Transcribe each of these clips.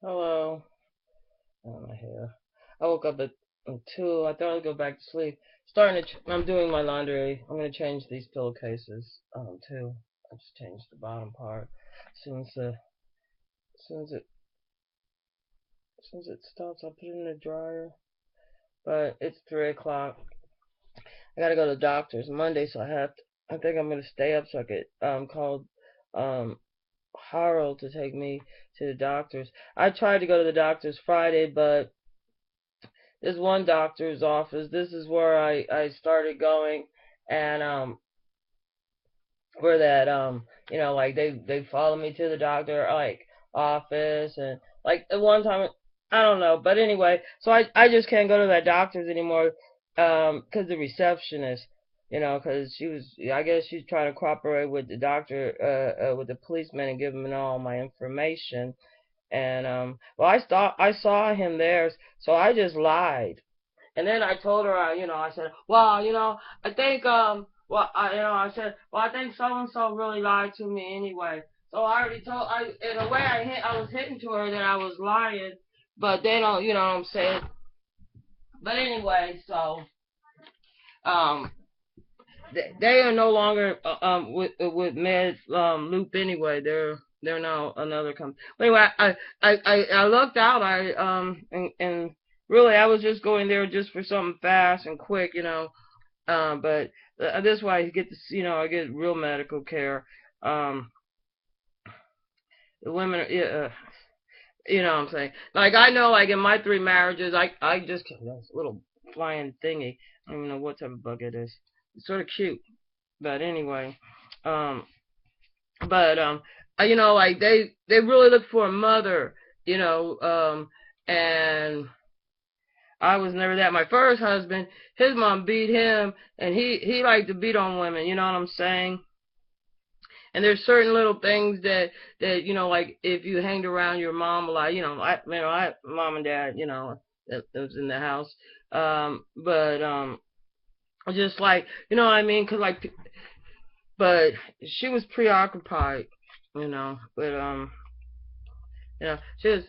Hello. Oh, my hair. I woke up at 2. I thought I'd go back to sleep. I'm doing my laundry. I'm gonna change these pillowcases too. I just changed the bottom part. As soon as the as soon as it as soon as it stops, I'll put it in the dryer. But it's 3 o'clock. I gotta go to the doctor's Monday, so I think I'm gonna stay up so I could call um Harold to take me to the doctor's. I tried to go to the doctor's Friday, but there's one doctor's office. This is where I started going, and where that like they follow me to the doctor like office, and like at one time I don't know, but anyway, so I just can't go to that doctor's anymore, 'cause the receptionist, cause she was, I guess she's trying to cooperate with the doctor, with the policeman, and give him all my information. And well, I saw him there, so I just lied. And then I told her, I said, well, I think, I said, well, I think so and so really lied to me anyway. So I already in a way, I was hitting to her that I was lying, but they don't, you know what I'm saying. But anyway, so um, they are no longer with Med Loop anyway. They're now another company. Anyway, I looked out. And really I was just going there just for something fast and quick, but this is why I get this, I get real medical care. Um, the women, yeah, you know what I'm saying. Like I know, like in my 3 marriages, I just this little flying thingy. I don't even know what type of bug it is. It's sort of cute, but anyway, um, but like they really look for a mother, and I was never that. My first husband, his mom beat him, and he liked to beat on women. You know what I'm saying? And there's certain little things that like if you hanged around your mom a lot, I mom and dad, that was in the house, but just like what I mean, 'cause like, but she was preoccupied, with she was,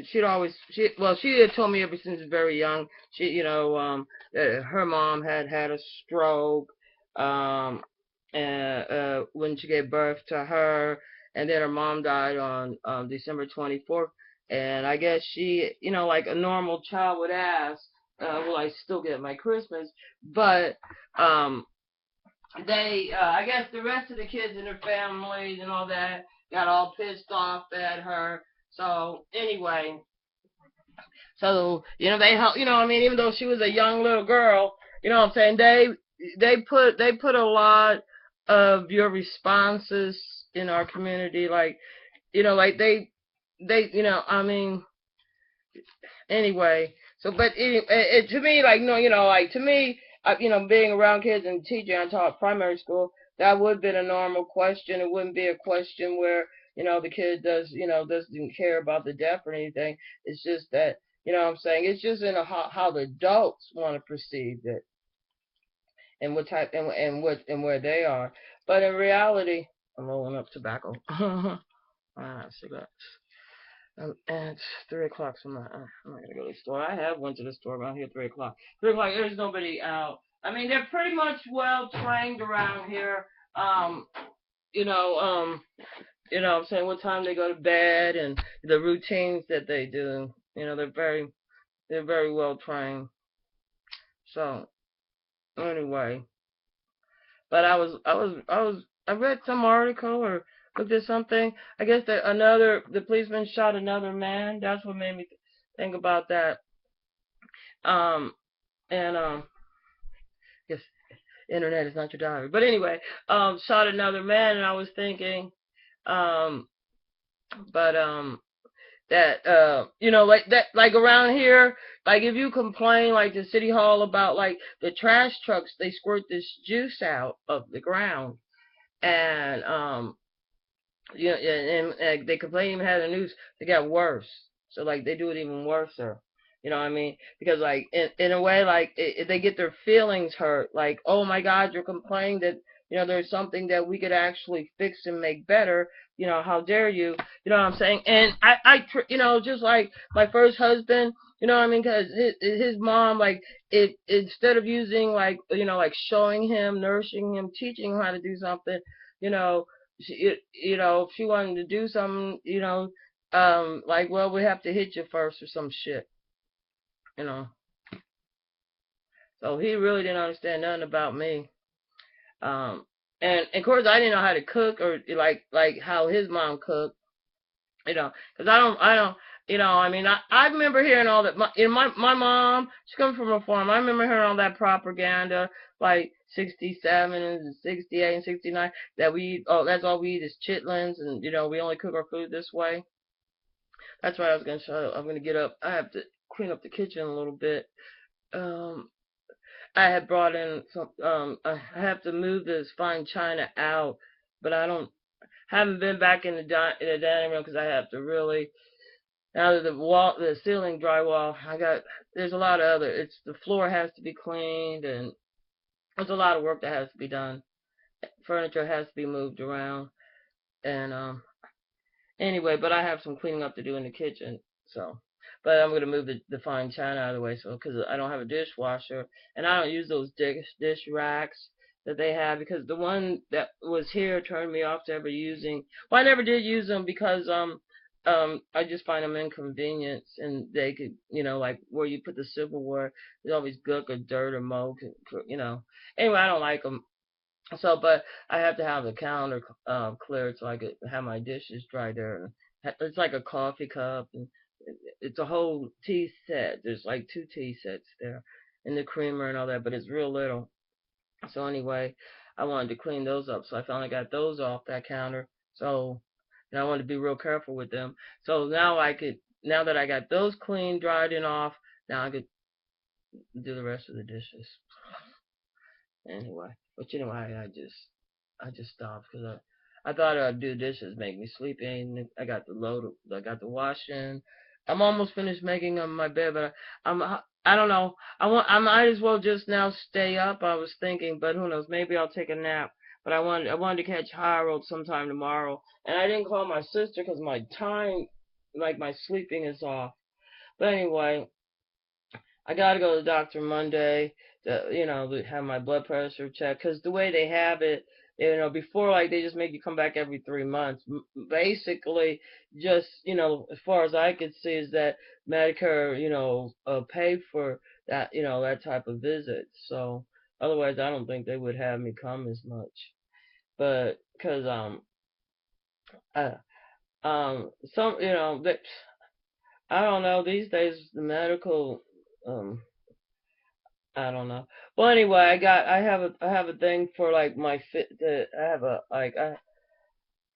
she'd always, she had told me ever since very young, that her mom had had a stroke, and when she gave birth to her, and then her mom died on December 24th, and I guess she, like a normal child would ask, will I still get my Christmas? But um, I guess the rest of the kids in her families and all that got all pissed off at her. So anyway, so they help. I mean, even though she was a young little girl, what I'm saying, they put a lot of your responses in our community, like like they I mean, anyway. So, but to me, like no, like to me, being around kids and teaching, I taught primary school. That would have been a normal question. It wouldn't be a question where the kid doesn't care about the deaf or anything. It's just that what I'm saying. It's just in how the adults want to perceive it, and what type and where they are. But in reality, I'm rolling up tobacco. Cigarettes. And it's 3 o'clock, so I'm not gonna go to the store. I have went to the store around here 3 o'clock. 3 o'clock, there's nobody out. I mean, they're pretty much well trained around here. Um, you know, um, I'm saying what time they go to bed and the routines that they do. They're very well trained. So anyway, but I read some article or looked at something. I guess that the policeman shot another man. That's what made me think about that. Um, and guess internet is not your diary. But anyway, shot another man, and I was thinking, um, but that like that, like around here, like if you complain like to city hall about like the trash trucks, they squirt this juice out of the ground, and and they complain even had the news, they got worse. So like they do it even worse, sir. You know what I mean? Because like in a way, like they get their feelings hurt. Like, oh my God, you're complaining that there's something that we could actually fix and make better. How dare you? You know what I'm saying? And just like my first husband, what I mean? Because his mom, like, instead of using, like, like showing him, nourishing him, teaching him how to do something, you know, if she wanted to do something, like, well, we have to hit you first or some shit, you know. So he really didn't understand nothing about me. Um, and of course I didn't know how to cook or like how his mom cooked, because I don't, I mean, I remember hearing all that. My mom, she comes from a farm. I remember hearing all that propaganda, like 67 and 68 and 69, that we eat, oh, that's all we eat is chitlins, and we only cook our food this way. That's why I was gonna show. I'm gonna get up. I have to clean up the kitchen a little bit. Um, I had brought in some. I have to move this fine china out, but I don't haven't been back in the dining room because I have to really, now that the ceiling drywall. There's a lot of other. The floor has to be cleaned, and there's a lot of work that has to be done. Furniture has to be moved around, and anyway, but I have some cleaning up to do in the kitchen. So, but I'm gonna move the fine china out of the way, so because I don't have a dishwasher and I don't use those dish racks that they have, because the one that was here turned me off to ever using. Well, I never did use them because I just find them inconvenience, and they could, like where you put the silverware, there's always gook or dirt or mold, Anyway, I don't like them. So, but I have to have the counter cleared so I could have my dishes dry there. It's like a coffee cup, and it's a whole tea set. There's like 2 tea sets there, and the creamer and all that, but it's real little. So anyway, I wanted to clean those up, so I finally got those off that counter. So, I wanted to be real careful with them. So now that I got those clean, dried, and off, now I could do the rest of the dishes. Anyway, but I just stopped because I thought I'd do dishes, make me sleepy. And I got the load, I got the washing. I'm almost finished making my bed, but I don't know. I might as well just now stay up. I was thinking, but who knows? Maybe I'll take a nap. But I wanted to catch high road sometime tomorrow, and I didn't call my sister because my time, like my sleeping, is off. But anyway, I gotta go to the doctor Monday to have my blood pressure checked. Cause the way they have it, before, like, they just make you come back every 3 months. Basically, just, as far as I could see, is that Medicare, pay for that, that type of visit. So otherwise, I don't think they would have me come as much. But cause uh, some, that I don't know, these days the medical, um I don't know. Well, anyway, I have a thing for, like, my fit. I have a, like,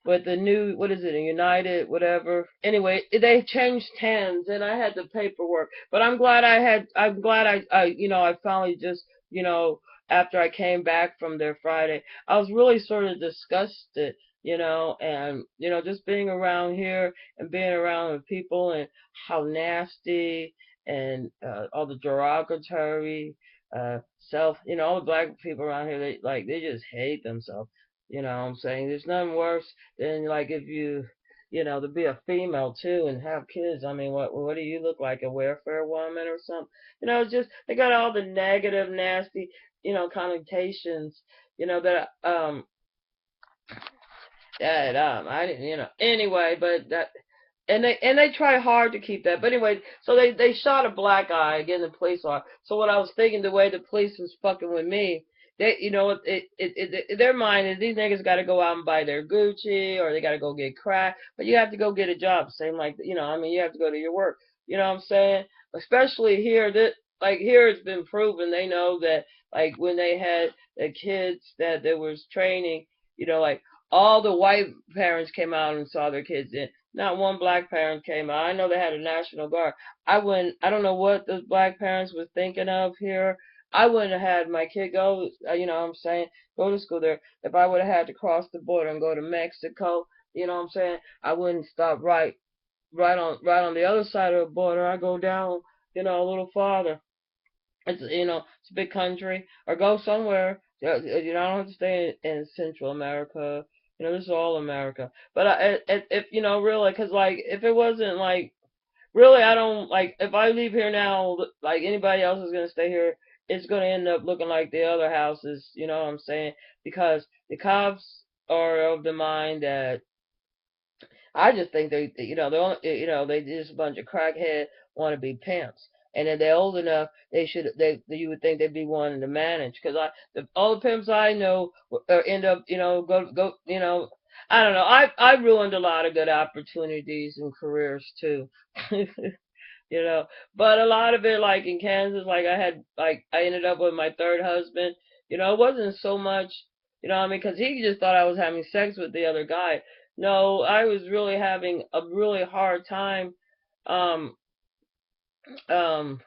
with the new, what is it, a United whatever. Anyway, they changed hands, and I had the paperwork. But I'm glad I finally just, after I came back from there Friday, I was really sort of disgusted, and just being around here and being around with people, and how nasty, and all the derogatory self, all the black people around here, they just hate themselves. What I'm saying? There's nothing worse than, like, if to be a female too and have kids. I mean, what do you look like, a welfare woman or something? It's just they got all the negative, nasty, connotations, that I didn't, anyway, but that. And they try hard to keep that. But anyway, so they shot a black guy again, the police are. So what I was thinking, the way the police was fucking with me, they, their mind is these niggas got to go out and buy their Gucci, or they got to go get crack. But you have to go get a job. Same like, I mean, you have to go to your work. You know what I'm saying? Especially here, like here, it's been proven. They know that, like, when they had the kids that they was training, like, all the white parents came out and saw their kids in. Not one black parent came out. I know they had a National Guard. I don't know what those black parents were thinking of here. I wouldn't have had my kid go, what I'm saying, go to school there. If I would have had to cross the border and go to Mexico, what I'm saying, I wouldn't stop right on the other side of the border. I go down, a little farther. It's a big country, or go somewhere, I don't have to stay in Central America. This is all America. But if really, because like, if it wasn't like, really, I don't like, if I leave here now, like anybody else is gonna stay here, it's gonna end up looking like the other houses. You know what I'm saying? Because the cops are of the mind that, I just think they only, they just a bunch of crackhead want to be pimps. And if they're old enough, you would think they'd be wanting to manage. Because all the pimps I know end up, go, I don't know. I ruined a lot of good opportunities and careers too. you know. But a lot of it, like in Kansas, I ended up with my third husband. It wasn't so much, what I mean, because he just thought I was having sex with the other guy. No, I was really having a really hard time. Um, um,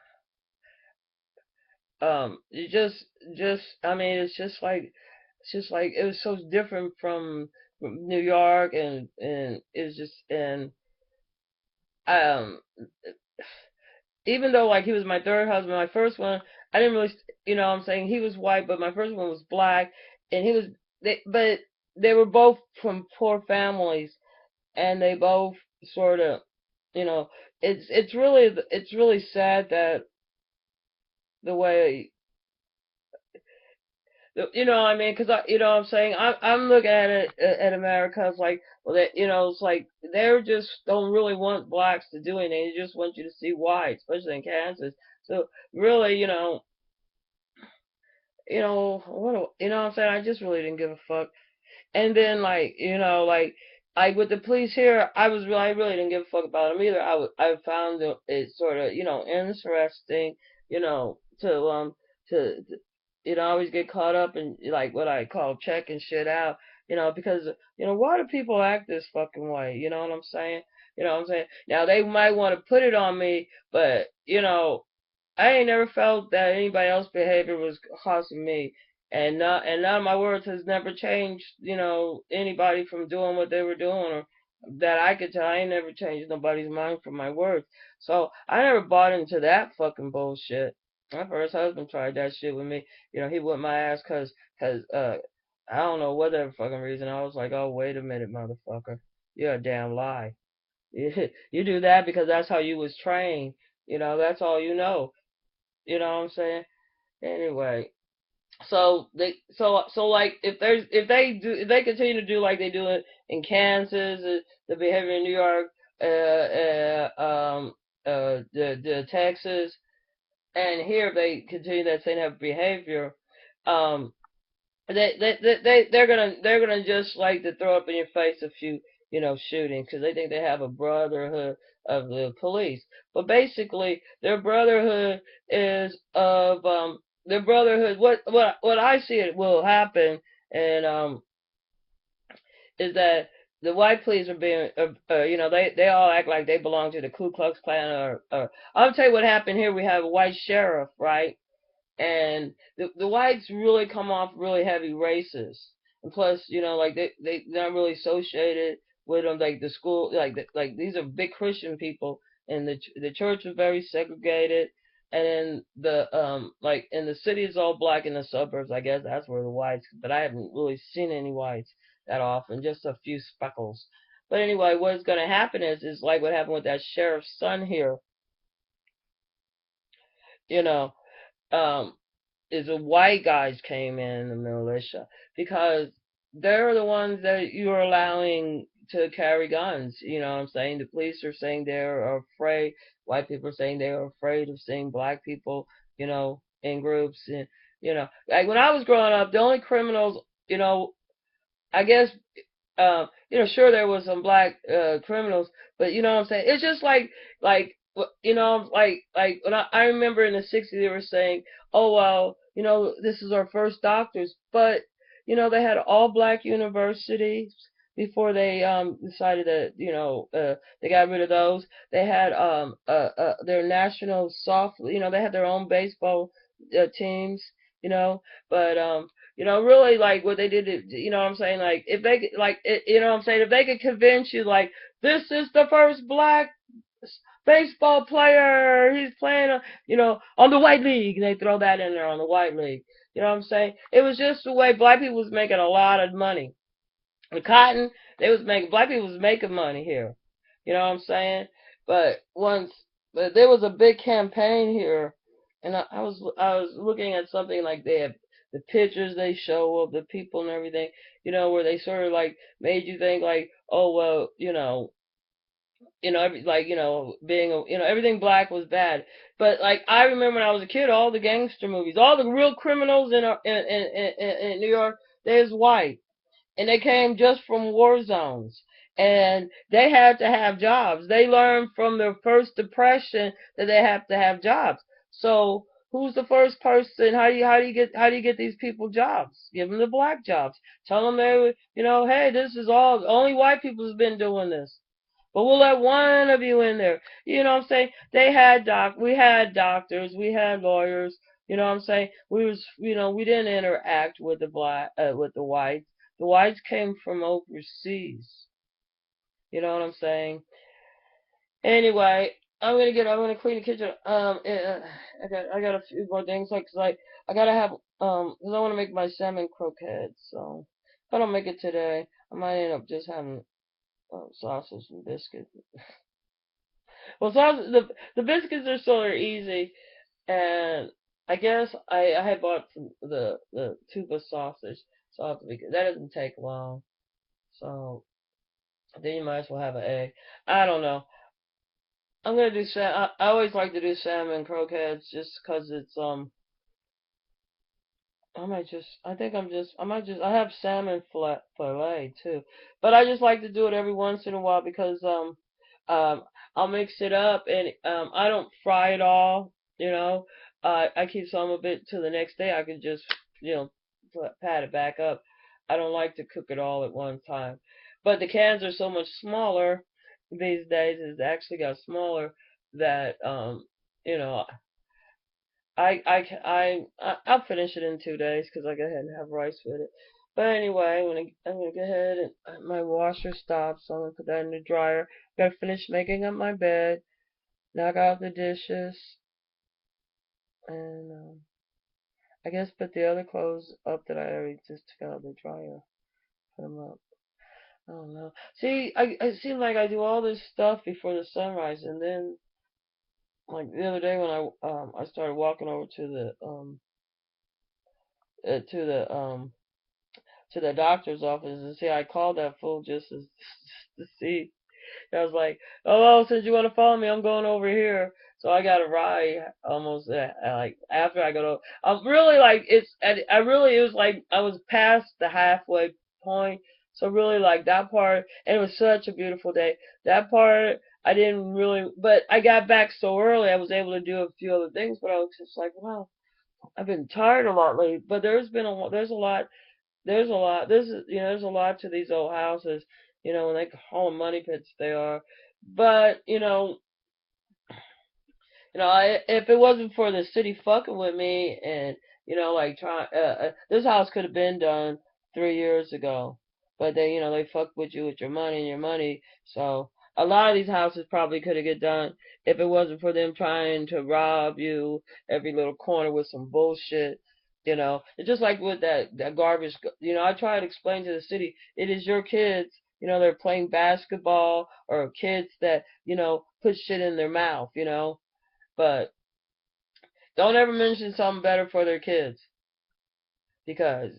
I mean, it's just like it was so different from New York, and it's just, and um even though like he was my third husband, my first one, I didn't really, what I'm saying, he was white, but my first one was black, and but they were both from poor families, and they both sort of, you know, it's really sad that the way, what I mean, because what I'm saying, I'm looking at it at America. It's like, well, it's like they're just don't really want blacks to do anything. They just want you to see white, especially in Kansas. So really, what I'm saying. I just really didn't give a fuck. And then like, like with the police here, I really didn't give a fuck about them either. I found it sort of, interesting, to always get caught up in like what I call checking shit out, because why do people act this fucking way? You know what I'm saying? Now they might want to put it on me, but I ain't never felt that anybody else's behavior was costing me, and none of my words has never changed, anybody from doing what they were doing, or that I could tell. I ain't never changed nobody's mind from my words. So I never bought into that fucking bullshit. My first husband tried that shit with me. He whipped my ass cause I don't know whatever fucking reason. I was like, oh wait a minute, motherfucker, you're a damn lie. You do that because that's how you was trained. That's all you know. You know what I'm saying? Anyway, so like if they continue to do like they do it in Kansas, the behavior in New York, the Texas, and here if they continue that same type of behavior, um, they're gonna just like to throw up in your face a few, shootings, because they think they have a brotherhood of the police. But basically their brotherhood is of their brotherhood, what I see it will happen, and is that the white police are being, they all act like they belong to the Ku Klux Klan, or I'll tell you what happened here. We have a white sheriff, right? And the whites really come off really heavy racist, and plus, like they're not really associated with them, like the school, like these are big Christian people, and the church is very segregated, and then like in the city is all black, in the suburbs, I guess that's where the whites, but I haven't really seen any whites that often, just a few speckles. But anyway, what's going to happen is like what happened with that sheriff's son here, you know um is the white guys came in the militia, because they're the ones that you're allowing to carry guns. You know what I'm saying? The police are saying they're afraid. White people are saying they're afraid of seeing black people, in groups. And, like when I was growing up, the only criminals, I guess, sure there was some black criminals, but you know what I'm saying. It's just like like when I remember in the '60s they were saying, oh well, this is our first doctors, but they had all black universities before they decided that they got rid of those. They had their national they had their own baseball teams, you know, but really like what they did, what I'm saying, like if they like, what I'm saying, if they could convince you like this is the first black baseball player, he's playing, on the white league, and they throw that in there on the white league. You know what I'm saying? It was just the way black people was making a lot of money. The cotton, they was making black people was making money here. You know what I'm saying? But once, but there was a big campaign here, and I was looking at something like they have the pictures they show of the people and everything. Where they sort of like made you think like, oh well, being everything black was bad. But like I remember when I was a kid, all the gangster movies, all the real criminals in New York, they was white, and they came just from war zones, and they had to have jobs. They learned from the first depression that they have to have jobs. So who's the first person? How do you get these people jobs? Give them the black jobs. Tell them hey, this is all only white people has been doing this. But we'll let one of you in there. You know what I'm saying? We had doctors, we had lawyers. You know what I'm saying? We didn't interact with with the whites. The whites came from overseas. You know what I'm saying? Anyway, I'm gonna clean the kitchen. I got a few more things I gotta have, 'cause I want to make my salmon croquettes. So if I don't make it today, I might end up just having sausage and biscuits. Well, the biscuits are sort of easy, and I guess I had bought the tuba sausage, so that doesn't take long. So then you might as well have an egg. I don't know. I'm gonna do I always like to do salmon croquettes just 'cause it's I might just, I think I'm just, I might just, I have salmon fillet too, but I just like to do it every once in a while because um, I'll mix it up and I don't fry it all, you know. I keep some of it till the next day. I can just, you know, pat it back up. I don't like to cook it all at one time, but the cans are so much smaller these days. It's actually got smaller that you know, I'll finish it in 2 days because I go ahead and have rice with it. But anyway, I'm gonna go ahead and my washer stopped, so I'm gonna put that in the dryer. Gotta finish making up my bed, knock out the dishes, and I guess put the other clothes up that I already just took out of the dryer. Put them up. I don't know. See, I seem like I do all this stuff before the sunrise, and then like the other day when I started walking over to the doctor's office and see I called that fool just to see. I was like, oh, well, since you want to follow me, I'm going over here. So I got a ride almost like after I got over. I'm really like it was like I was past the halfway point. So really like that part, and it was such a beautiful day. That part I didn't really, but I got back so early I was able to do a few other things. But I was just like, wow, I've been tired a lot lately. But there's a lot. There's a lot to these old houses. When they call them money pits, they are. But if it wasn't for the city fucking with me and like trying, this house could have been done 3 years ago, but they fuck with you with your money and your money. So a lot of these houses probably could have get done if it wasn't for them trying to rob you every little corner with some bullshit. It's just like with that garbage. I try to explain to the city, it is your kids. They're playing basketball or kids that put shit in their mouth. But don't ever mention something better for their kids because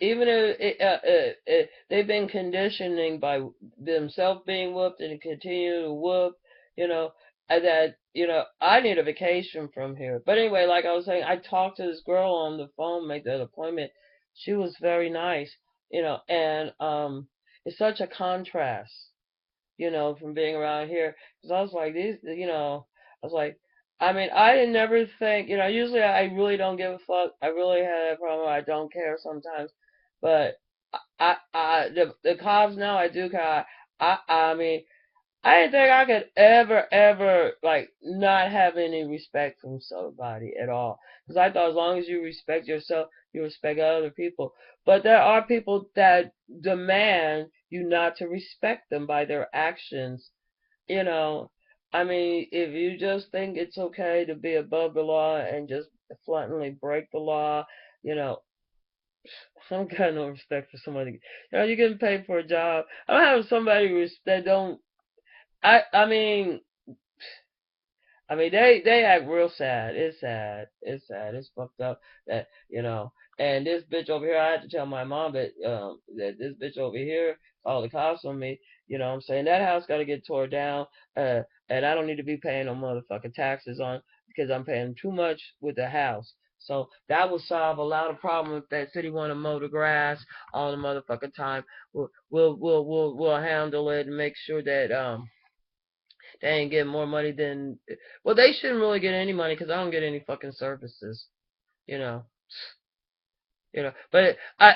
even if they've been conditioning by themselves being whooped and continue to whoop, you know, that I need a vacation from here. But anyway, like I was saying, I talked to this girl on the phone, make that appointment. She was very nice, and it's such a contrast from being around here. Because I was like, I was like, I mean, I didn't never think, usually I really don't give a fuck. I really had a problem. I don't care sometimes. But the cops now, I do care. I mean, I didn't think I could ever, like, not have any respect from somebody at all. Because I thought as long as you respect yourself, you respect other people. But there are people that demand you not to respect them by their actions. You know, I mean, if you just think it's okay to be above the law and just flatly break the law, you know, I don't got no respect for somebody. You know, you're getting paid for a job. I don't have somebody that don't. I mean, they act real sad. It's sad. It's sad. It's fucked up that And this bitch over here, I had to tell my mom that this bitch over here called the cops on me. You know what I'm saying? That house got to get tore down. And I don't need to be paying no motherfucking taxes on because I'm paying too much with the house. So that will solve a lot of problems if that city want to mow the grass all the motherfucking time. We'll handle it and make sure that they ain't getting more money than. Well, they shouldn't really get any money because I don't get any fucking services. You know. But I